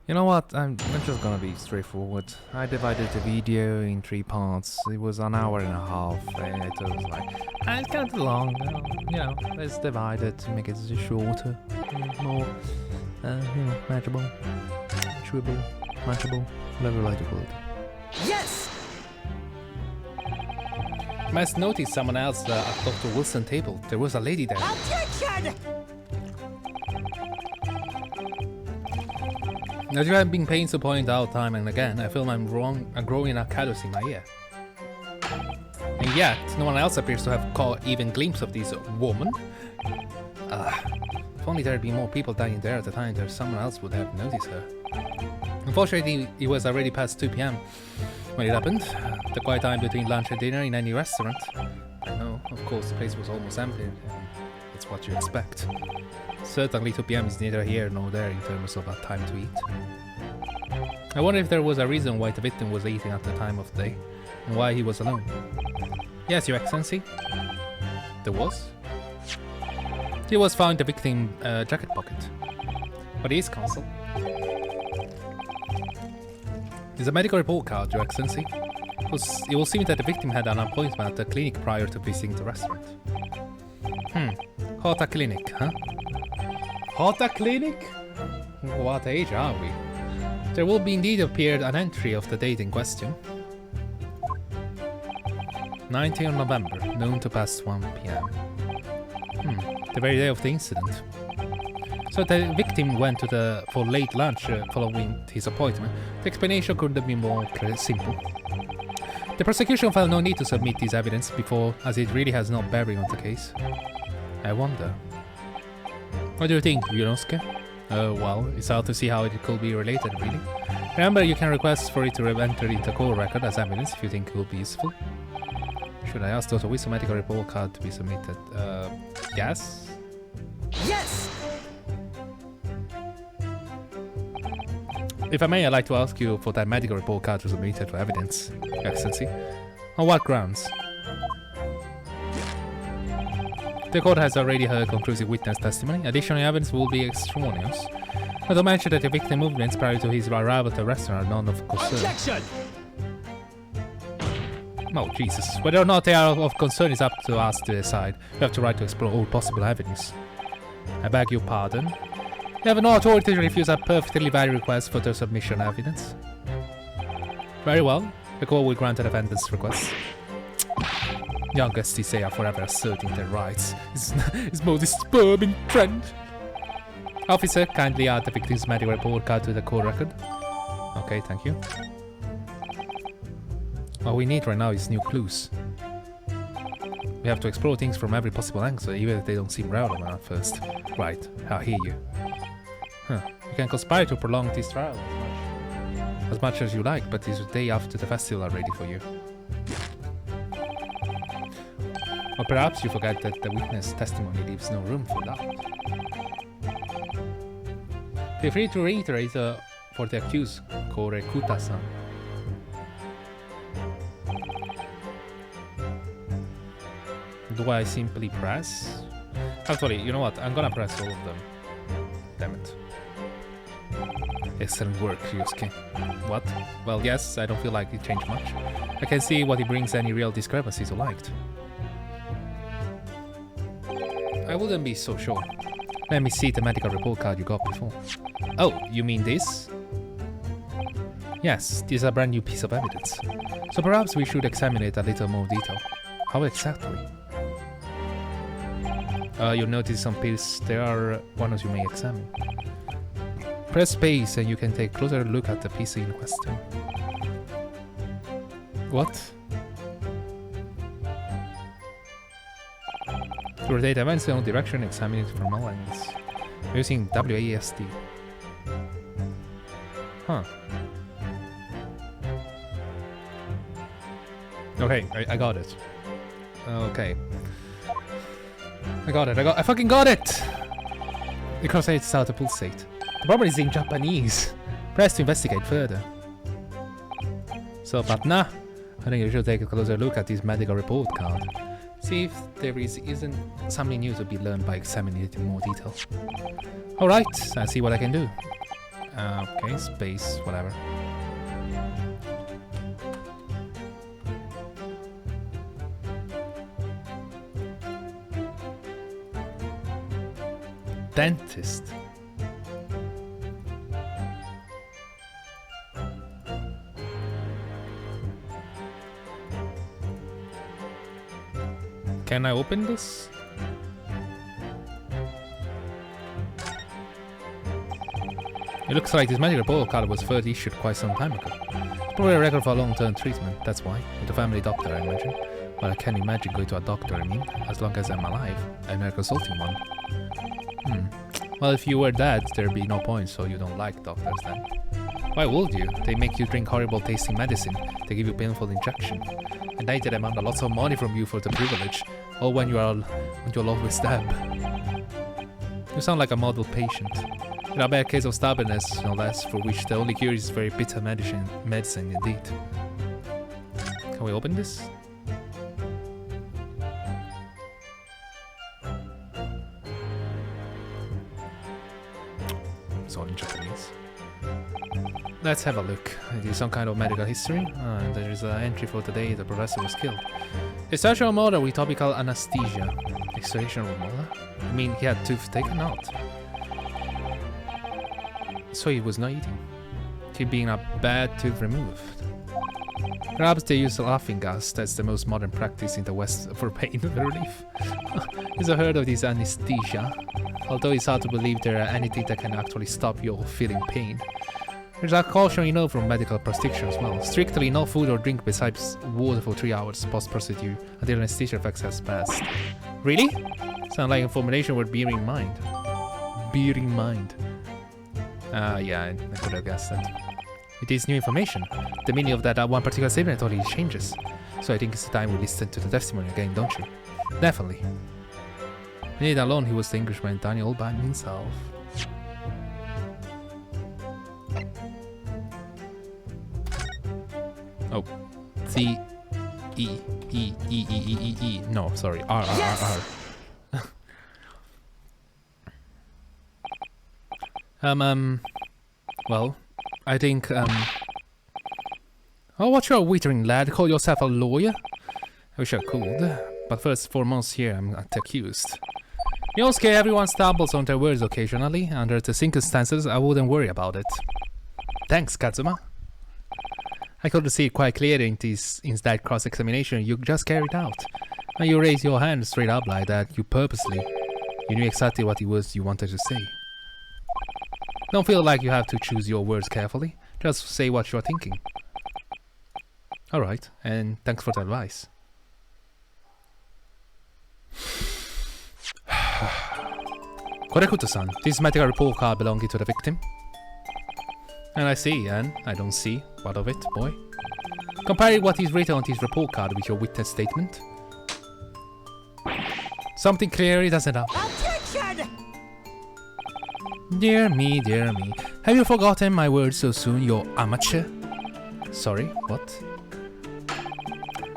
You know what? I'm just gonna be straightforward. I divided the video in 3 parts. It was an hour and a half, and it was like, it's kind of long. You know, let's divide it to make it shorter, more, manageable, chewable, matchable, whatever you like to call it. Yes! You must notice someone else at Dr. Wilson's table. There was a lady there. Objection! As you have been pains to point out time and again, I feel I'm growing a callus in my ear. And yet, no one else appears to have caught even glimpse of this woman. If only there had been more people dining there at the time, there someone else would have noticed her. Unfortunately, it was already past 2 p.m. when it happened, the quiet time between lunch and dinner in any restaurant. I know, of course, the place was almost empty, and it's what you expect. Certainly 2 p.m. is neither here nor there in terms of a time to eat. I wonder if there was a reason why the victim was eating at the time of day, and why he was alone. Yes, Your Excellency. There was. He was found in the victim's jacket pocket. But he is Consul. It's a medical report card, Your Excellency. It will seem that the victim had an appointment at the clinic prior to visiting the restaurant. Hota Clinic, huh? Hota Clinic? What age are we? There will be indeed appeared an entry of the date in question. 19th of November, known to past 1 p.m. The very day of the incident. So the victim went for late lunch following his appointment. The explanation couldn't have been more simple. The prosecution felt no need to submit this evidence before, as it really has no bearing on the case. I wonder. What do you think, Ryunosuke? Well, it's hard to see how it could be related, really. Remember, you can request for it to be entered into court record as evidence if you think it will be useful. Should I ask Dr. Wilson medical report card to be submitted? Yes? Yes! If I may, I'd like to ask you for that medical report card to be submitted for evidence, Your Excellency. On what grounds? The court has already heard conclusive witness testimony. Additional evidence will be extraneous. Not to mention that the victim's movements prior to his arrival at the restaurant are none of concern. Objection! Oh, Jesus. Whether or not they are of concern is up to us to decide. We have the right to explore all possible evidence. I beg your pardon. You have no authority to refuse a perfectly valid request for the submission of evidence. Very well. The court will grant the defendant's request. Youngest say are forever asserting their rights. It's most disturbing trend. Officer, kindly add the victim's medical report card to the court record. Okay, thank you. What we need right now is new clues. We have to explore things from every possible angle, even if they don't seem relevant at first. Right, I hear you. You can conspire to prolong this trial as much as you like, but it's the day after the festival already for you. Or perhaps you forget that the witness testimony leaves no room for doubt. Feel free to reiterate for the accused, Korekuta-san. Do I simply press? Actually, you know what? I'm gonna press all of them. Damn it. Excellent work, Ryusuke. What? Well, yes, I don't feel like it changed much. I can see what it brings any real discrepancies to light. I wouldn't be so sure. Let me see the medical report card you got before. Oh, you mean this? Yes, this is a brand new piece of evidence. So perhaps we should examine it a little more detail. How exactly? You'll notice some pills. There are ones you may examine. Press space and you can take a closer look at the piece in question. What? To rotate events in all direction, examine it from all angles. Using WASD. Huh. Okay, I got it. Okay. I fucking got it! The crosshair is out to pulsate. The problem is in Japanese. Press to investigate further. So, but nah. I think you should take a closer look at this medical report card. See if there isn't something new to be learned by examining it in more detail. Alright, I'll see what I can do. Okay, space, whatever. Dentist. Can I open this? It looks like this magic report card was first issued quite some time ago. Probably a record for long-term treatment, that's why. With a family doctor, I imagine. Well, I can't imagine going to a doctor, I mean. As long as I'm alive, I'm not consulting one. Well, if you were dead, there'd be no point, so you don't like doctors then. Why would you? They make you drink horrible tasting medicine. They give you painful injection. And they demand lots of money from you for the privilege. All when you're always them. You sound like a model patient. In a bad case of stubbornness, no less, for which the only cure is very bitter medicine indeed. Can we open this? It's all in Japanese. Let's have a look. It is some kind of medical history. And there is an entry for today. The professor was killed. Extraction of molar with topical anesthesia. Extraction of molar? I mean, he had tooth taken out. So he was not eating. He being a bad tooth removed. Perhaps they use laughing gas. That's the most modern practice in the West for pain relief. He's heard of this anesthesia. Although it's hard to believe there are anything that can actually stop you feeling pain. There's a cautionary note from medical prescription as well. Strictly no food or drink besides water for 3 hours post-procedure until anesthesia effects has passed. Really? Sound like information worth bearing in mind. Bearing in mind. Yeah, I could have guessed that. It is new information. The meaning of that one particular statement totally changes. So I think it's time we listen to the testimony again, don't you? Definitely. Indeed alone he was the Englishman done all by himself. Oh. C-E-E-E-E-E-E. No, sorry. R-R-R-R. Well, I think, oh, what you're wittering, lad? Call yourself a lawyer? I wish I could, but first 4 months here, I'm accused. Ryunosuke, everyone stumbles on their words occasionally. Under the circumstances, I wouldn't worry about it. Thanks, Kazuma. I could see it quite clearly in that cross-examination you just carried out. When you raised your hand straight up like that, you knew exactly what it was you wanted to say. Don't feel like you have to choose your words carefully. Just say what you're thinking. Alright, and thanks for the advice. Korekuto-san, this is medical report card belonging to the victim. And I see, and I don't see. What of it, boy? Compare what is written on this report card with your witness statement. Something clearly doesn't happen. Objection! Dear me, dear me. Have you forgotten my words so soon, you amateur? Sorry, what?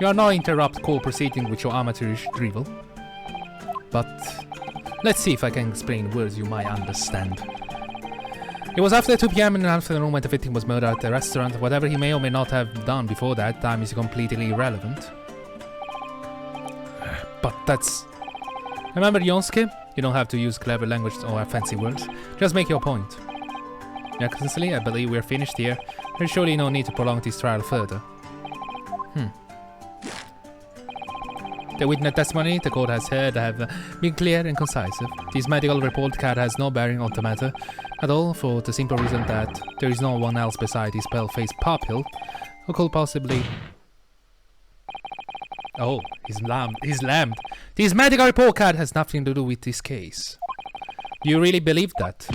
You are not interrupt court proceeding with your amateurish drivel. But let's see if I can explain words you might understand. It was after 2 PM in the afternoon when the victim was murdered at the restaurant. Whatever he may or may not have done before that time is completely irrelevant. But that's... Remember, Ryunosuke? You don't have to use clever language or fancy words. Just make your point. Excellency, I believe we're finished here. There's surely no need to prolong this trial further. The witness testimony the court has heard have been clear and concise. This medical report card has no bearing on the matter at all, for the simple reason that there is no one else beside this pale-faced pupil who could possibly... Oh, he's lammed. This medical report card has nothing to do with this case. Do you really believe that?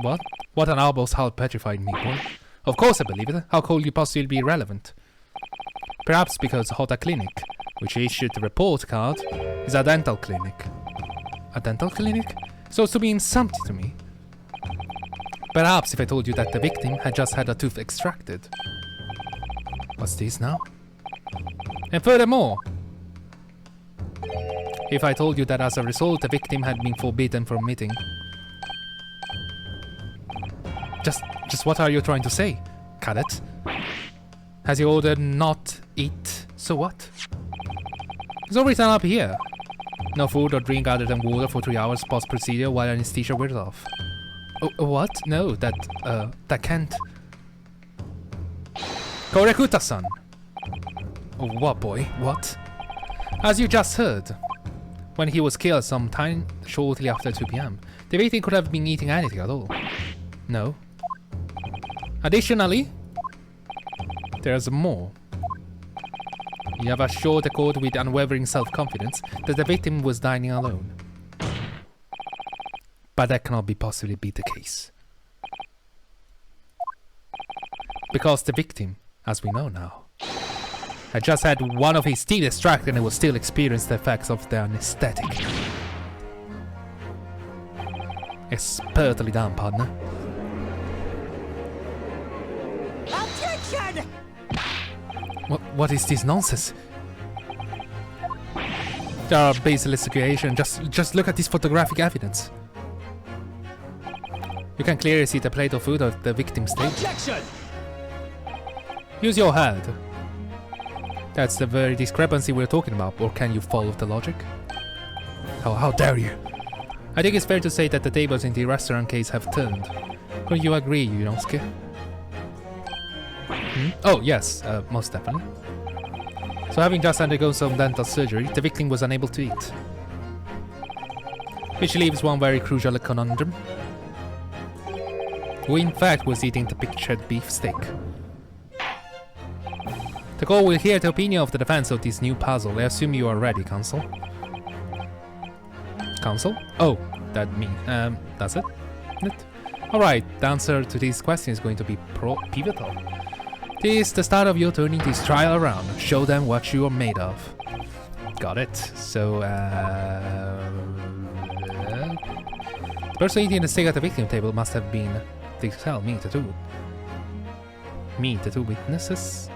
What? What an almost half petrified me, boy. Of course I believe it. How could you possibly be relevant? Perhaps because Hotta Clinic, which issued the report card, is a dental clinic. A dental clinic? So it's to mean something to me. Perhaps if I told you that the victim had just had a tooth extracted. What's this now? And furthermore, if I told you that as a result the victim had been forbidden from meeting. Just Just what are you trying to say, cadet? Has he ordered not eat, so what? He's already turned up here. No food or drink other than water for 3 hours post-procedure while anesthesia wears off. Oh, what? No, that can't... Korekuta-san! Oh, what, boy? What? As you just heard, when he was killed sometime shortly after 2 PM, the victim could have been eating anything at all. No. Additionally, there's more. You have assured the court with unwavering self-confidence that the victim was dining alone. But that cannot be possibly be the case. Because the victim, as we know now, had just had one of his teeth extracted and would still experience the effects of the anesthetic. Expertly done, partner. Objection! What is this nonsense? There are baseless accusations. Just look at this photographic evidence. You can clearly see the plate of food of the victim's table. Objection! Use your head. That's the very discrepancy we're talking about, or can you follow the logic? How dare you? I think it's fair to say that the tables in the restaurant case have turned. Couldn't you agree, Ryunosuke? Oh, yes, most definitely. So having just undergone some dental surgery, the victim was unable to eat. Which leaves one very crucial conundrum. Who in fact was eating the pictured beef steak? The court will hear the opinion of the defense of this new puzzle. I assume you are ready, counsel. Counsel? Oh, that me. That's it? Alright, the answer to this question is going to be pivotal. This is the start of your turning this trial around. Show them what you are made of. Got it. So, the person eating the steak at the victim table must have been... me, the two. Me, the two witnesses?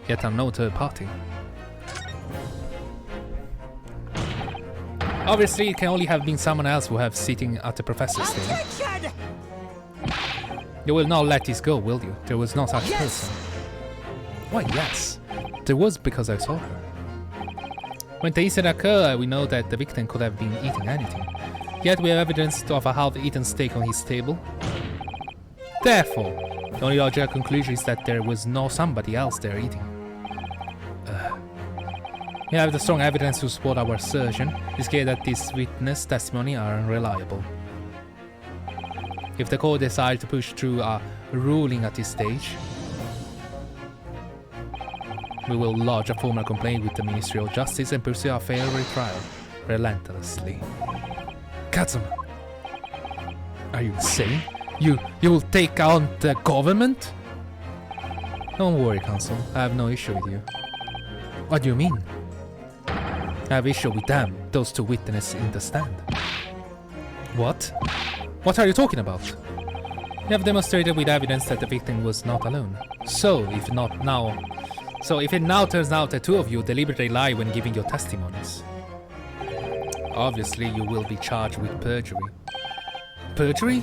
Yet unknown third party. Obviously, it can only have been someone else who have sitting at the professor's table. Objection! You will not let this go, will you? There was no such person. Why, yes. There was, because I saw her. When the incident occurred, we know that the victim could have been eating anything. Yet we have evidence of a half-eaten steak on his table. Therefore, the only logical conclusion is that there was no somebody else there eating. We have the strong evidence to support our assertion. It's clear that this witness testimony are unreliable. If the court decides to push through a ruling at this stage, we will lodge a formal complaint with the Ministry of Justice and pursue our fair retrial relentlessly. Katsuma, are you insane? You will take on the government? Don't worry, counsel. I have no issue with you. What do you mean? I have issue with them, those two witnesses in the stand. What? What are you talking about? You have demonstrated with evidence that the victim was not alone. So if it now turns out that two of you deliberately lie when giving your testimonies, obviously you will be charged with perjury. Perjury?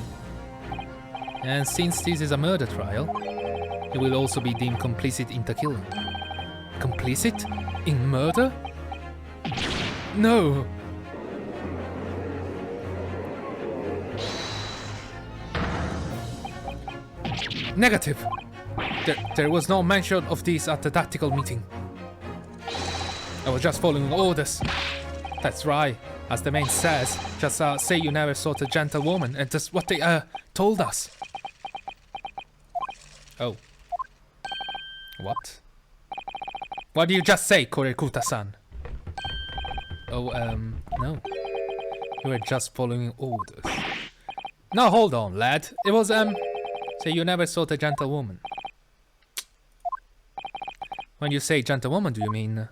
And since this is a murder trial, you will also be deemed complicit in the killing. Complicit? In murder? No! Negative! There was no mention of this at the tactical meeting. I was just following orders. That's right. As the man says, just say you never saw the gentlewoman, and that's what they told us. Oh. What? What did you just say, Korekuta-san? Oh, no. You were just following orders. No, hold on, lad. It was, say you never saw the gentlewoman. When you say gentlewoman, do you mean...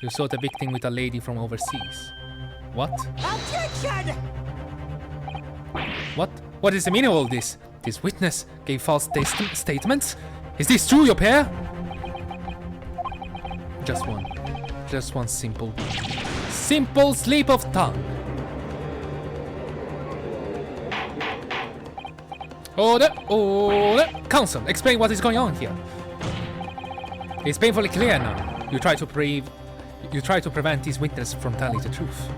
you saw the victim with a lady from overseas? What? Objection! What? What is the meaning of all this? This witness gave false statements? Is this true, your pair? Just one simple slip of tongue. Order! Counsel, explain what is going on here. It's painfully clear now. You try to prevent these witnesses from telling the truth.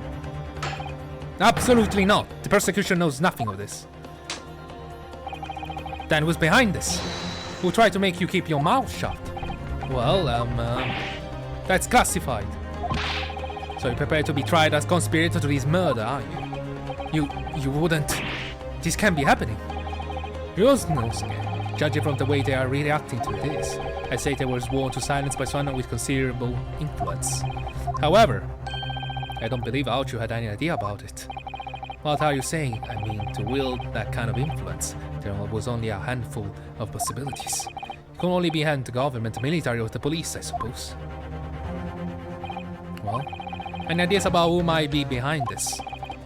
Absolutely not. The prosecution knows nothing of this. Then who's behind this? Who tried to make you keep your mouth shut? Well, that's classified. So you're prepared to be tried as conspirator to this murder, are you? You wouldn't... This can't be happening. Ryunosuke, judging from the way they are reacting to this, I say they were sworn to silence by someone with considerable influence. However, I don't believe Aochu had any idea about it. What are you saying? I mean, to wield that kind of influence, there was only a handful of possibilities. It can only be hand the government, the military, or the police, I suppose. Well, any ideas about who might be behind this?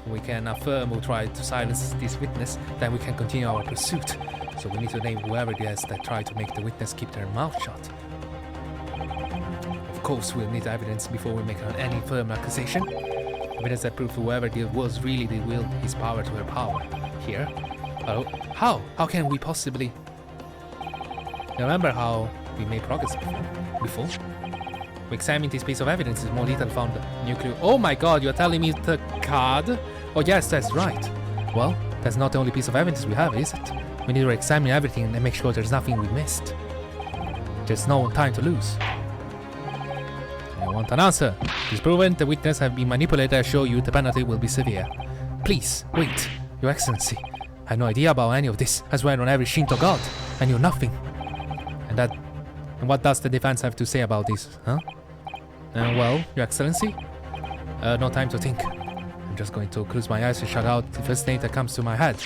We can affirm who tried to silence this witness, then we can continue our pursuit. So we need to name whoever it is that tried to make the witness keep their mouth shut. Of course, we'll need evidence before we make any firm accusation. Evidence that proves whoever it was really did wield his power to her power. Here? Oh, how? How can we possibly... Remember how we made progress before? We examined this piece of evidence in more detail, found a new clue. Oh my god, you're telling me the card? Oh yes, that's right. Well, that's not the only piece of evidence we have, is it? We need to examine everything and make sure there's nothing we missed. There's no time to lose. I want an answer. It's proven the witness have been manipulated. I assure you the penalty will be severe. Please, wait. Your Excellency, I have no idea about any of this. I swear on every Shinto god. I knew nothing. And what does the defense have to say about this, huh? Well, Your Excellency, no time to think. I'm just going to close my eyes and shut out the first name that comes to my head.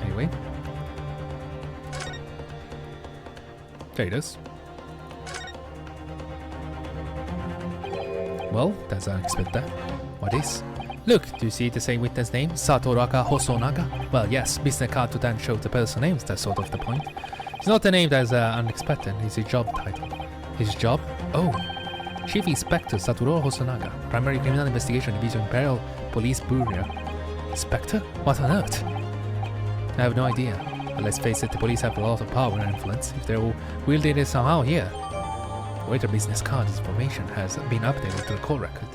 Anyway. There it is. Well, that's unexpected. What is? Look, do you see the same witness name? Satoraka Hosonaga? Well, yes, business card to then show the person names, that's sort of the point. It's not a name that's unexpected, it's a job title. His job? Oh, Chief Inspector Satoru Hosonaga, Primary Criminal Investigation Division, Imperial Police Bureau. Inspector? What on earth? I have no idea, but let's face it, the police have a lot of power and influence. If they're wielding it somehow here. The waiter business card information has been updated to the call record.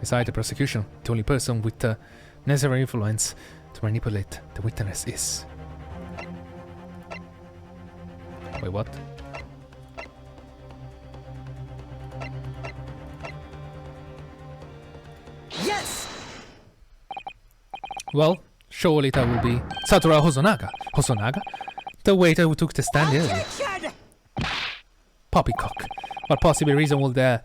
Besides the prosecution, the only person with the necessary influence to manipulate the witness is... Wait, what? Yes! Well, surely that will be Satoru Hosonaga. Hosonaga? The waiter who took the stand earlier. Poppycock. What possible reason will the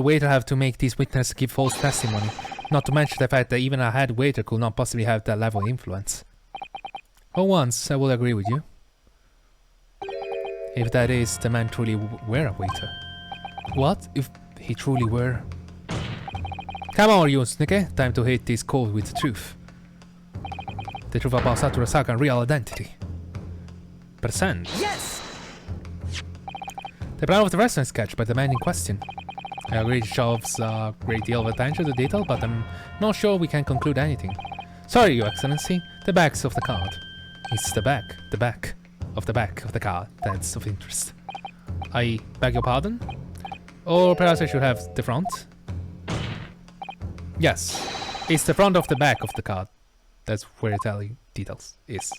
waiter have to make these witnesses give false testimony? Not to mention the fact that even a head waiter could not possibly have that level of influence. For once, I will agree with you. If that is, the man truly were a waiter. What if he truly were? Come on, Ryunosuke, time to hit this cold with the truth. The truth about Satoru Saga's real identity. Percent. Yes! The plan of the restaurant is sketched by the man in question. I agree it shows a great deal of attention to detail, but I'm not sure we can conclude anything. Sorry, Your Excellency, the backs of the card. It's the back of the card that's of interest. I beg your pardon? Or perhaps I should have the front? Yes, it's the front of the back of the card. That's where the telling details is.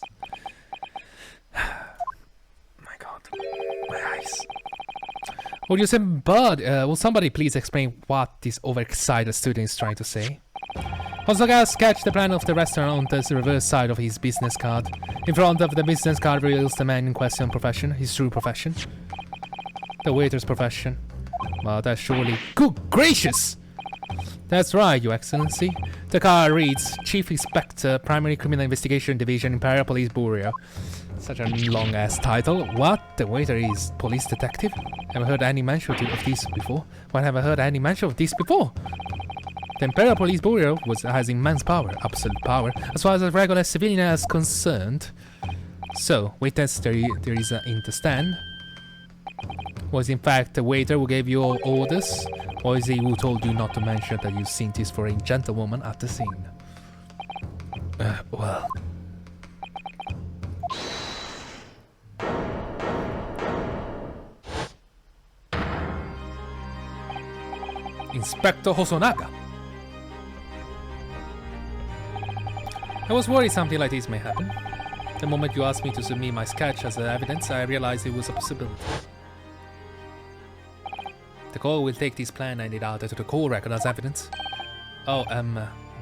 My god, my eyes. Would you say, Bud, will somebody please explain what this overexcited student is trying to say? Hosonaga sketched the plan of the restaurant on the reverse side of his business card. In front of the business card reveals the man in question profession, his true profession. The waiter's profession. Well, that's surely... Good gracious! That's right, Your Excellency. The card reads, Chief Inspector, Primary Criminal Investigation Division, Imperial Police Bureau. Such a long-ass title. What? The waiter is police detective? Have I heard any mention of this before? Why have I heard any mention of this before? The Imperial Police Bureau has immense power, absolute power, as far as a regular civilian is concerned. So, witness there is in the stand. Was in fact the waiter who gave you all orders? Or is he who told you not to mention that you've seen this foreign gentlewoman at the scene? Well... Inspector Hosonaga! I was worried something like this may happen. The moment you asked me to submit my sketch as evidence, I realized it was a possibility. The court will take this plan and it out to the court record as evidence. Oh,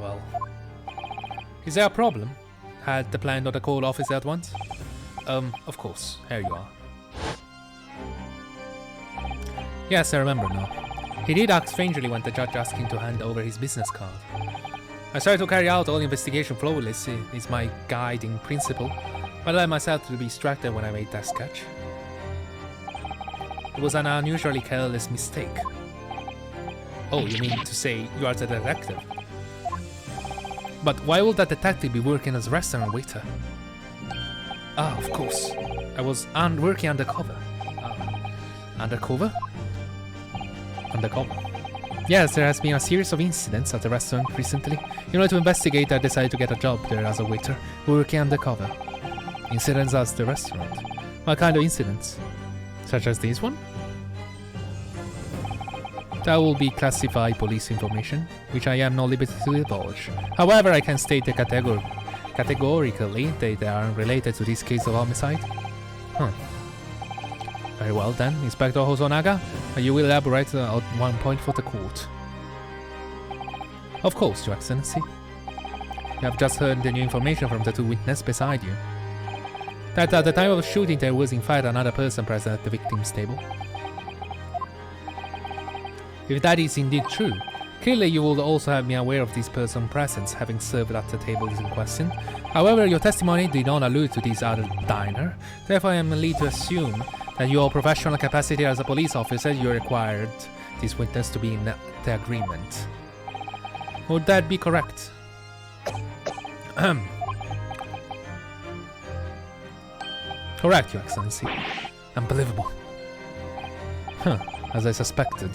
well... Is there a problem? Had the plan of the court office at once? Of course. Here you are. Yes, I remember now. He did act strangely when the judge asked him to hand over his business card. I tried to carry out all investigation flawlessly, is my guiding principle, but I allowed myself to be distracted when I made that sketch. It was an unusually careless mistake. Oh, you mean to say you are the detective? But why would that detective be working as a restaurant waiter? Ah, of course. I was working undercover. Undercover? Undercover. Yes, there has been a series of incidents at the restaurant recently. In order to investigate, I decided to get a job there as a waiter, working undercover. Incidents at the restaurant? What kind of incidents? Such as this one? That will be classified police information, which I am not liberty to divulge. However, I can state categorically that they are related to this case of homicide. Very well then, Inspector Hosonaga, you will elaborate on one point for the court. Of course, Your Excellency. You have just heard the new information from the two witnesses beside you. That at the time of the shooting there was in fact another person present at the victim's table. If that is indeed true, clearly you will also have been aware of this person's presence having served at the table in question. However, your testimony did not allude to this other diner, therefore I am led to assume that your professional capacity as a police officer you required this witness to be in the agreement. Would that be correct? Correct, Your Excellency. Unbelievable. As I suspected.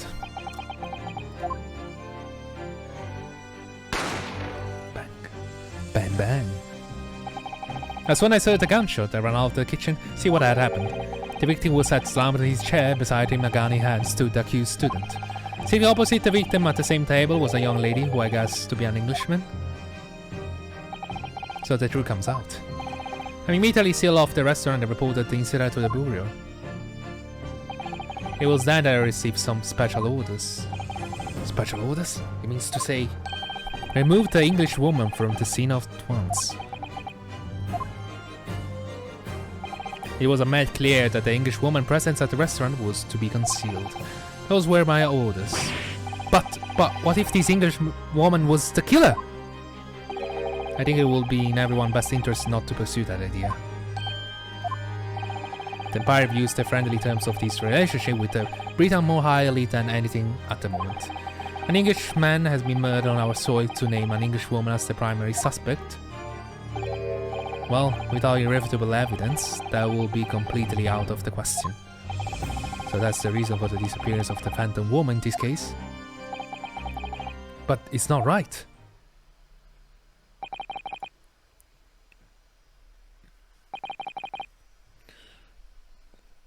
Bang. Bang bang. As when I heard the gunshot, I ran out of the kitchen, see what had happened. The victim was sat slammed in his chair. Beside him, a gun in hand, stood the accused student. Sitting opposite the victim at the same table was a young lady who I guessed to be an Englishman. So the truth comes out. I immediately sealed off the restaurant and reported the incident to the bureau. It was then that I received some special orders. Special orders? It means to say, remove the English woman from the scene at once. It was made clear that the English woman present at the restaurant was to be concealed. Those were my orders. But what if this English woman was the killer? I think it will be in everyone's best interest not to pursue that idea. The Empire views the friendly terms of this relationship with Britain more highly than anything at the moment. An Englishman has been murdered on our soil. To name an English woman as the primary suspect, well, without irrefutable evidence, that will be completely out of the question. So that's the reason for the disappearance of the phantom woman in this case. But it's not right.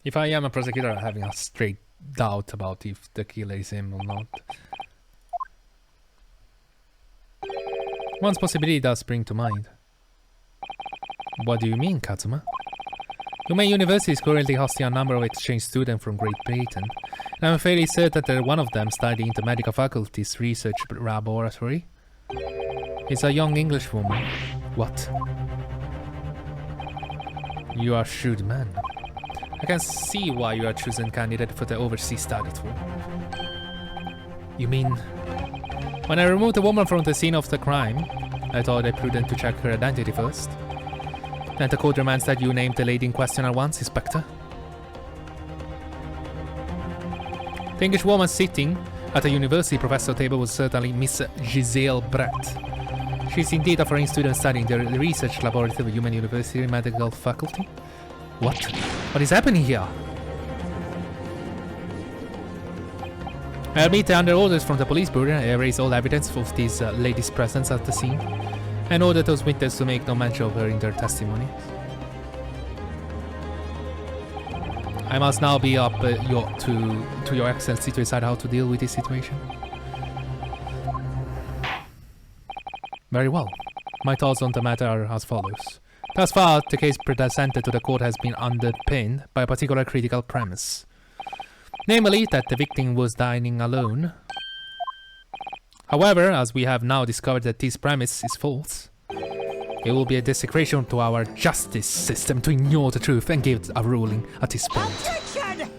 If I am a prosecutor having a straight doubt about if the killer is him or not. One possibility does spring to mind. What do you mean, Katsuma? Yumei University is currently hosting a number of exchange students from Great Britain, and I'm fairly certain that one of them studying the medical faculty's research laboratory. It's a young English woman. What? You are a shrewd man. I can see why you are chosen candidate for the overseas study tour. You mean... When I removed the woman from the scene of the crime, I thought it prudent to check her identity first. And the court demands that you name the lady in question at once, Inspector. The English woman sitting at the university professor table was certainly Miss Giselle Brett. She is indeed a foreign student studying the research laboratory of Human University Medical Faculty. What? What is happening here? I admit under orders from the police bureau, I erase all evidence of this lady's presence at the scene, and order those witnesses to make no mention of her in their testimony. I must now be up to your excellency to decide how to deal with this situation. Very well. My thoughts on the matter are as follows. Thus far, the case presented to the court has been underpinned by a particular critical premise. Namely, that the victim was dining alone. However, as we have now discovered that this premise is false, it will be a desecration to our justice system to ignore the truth and give a ruling at this point. Objection!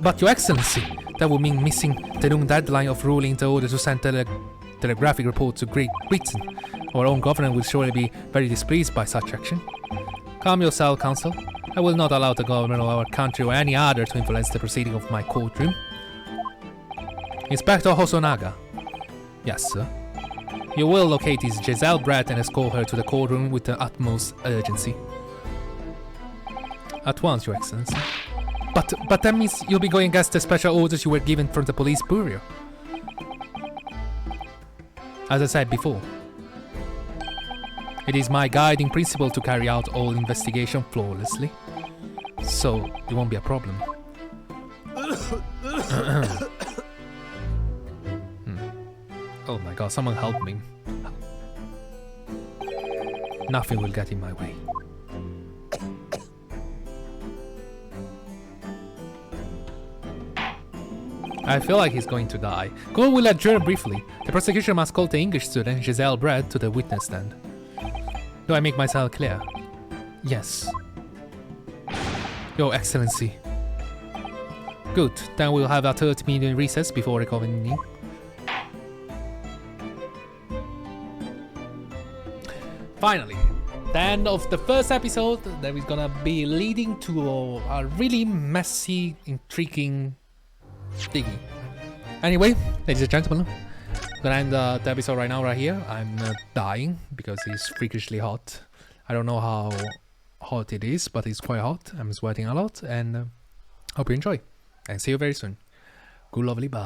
But your excellency, that would mean missing the known deadline of ruling in order to send telegraphic report to Great Britain. Our own government will surely be very displeased by such action. Calm yourself, counsel. I will not allow the government of our country or any other to influence the proceeding of my courtroom. Inspector Hosonaga. Yes, sir. You will locate this Giselle Brett and escort her to the courtroom with the utmost urgency. At once, your excellency. But that means you'll be going against the special orders you were given from the police bureau. As I said before, it is my guiding principle to carry out all investigation flawlessly, so it won't be a problem. Oh my god, someone help me. Nothing will get in my way. I feel like he's going to die. Court will adjourn briefly. The prosecution must call the English student Giselle Brett to the witness stand. Do I make myself clear? Yes. Your Excellency. Good, then we'll have a 30-minute recess before reconvening. Finally, the end of the first episode that is gonna be leading to a really messy, intriguing thingy. Anyway, ladies and gentlemen, I'm gonna end the episode right now, right here. I'm dying because it's freakishly hot. I don't know how hot it is, but it's quite hot. I'm sweating a lot, and hope you enjoy. And see you very soon. Good lovely bye.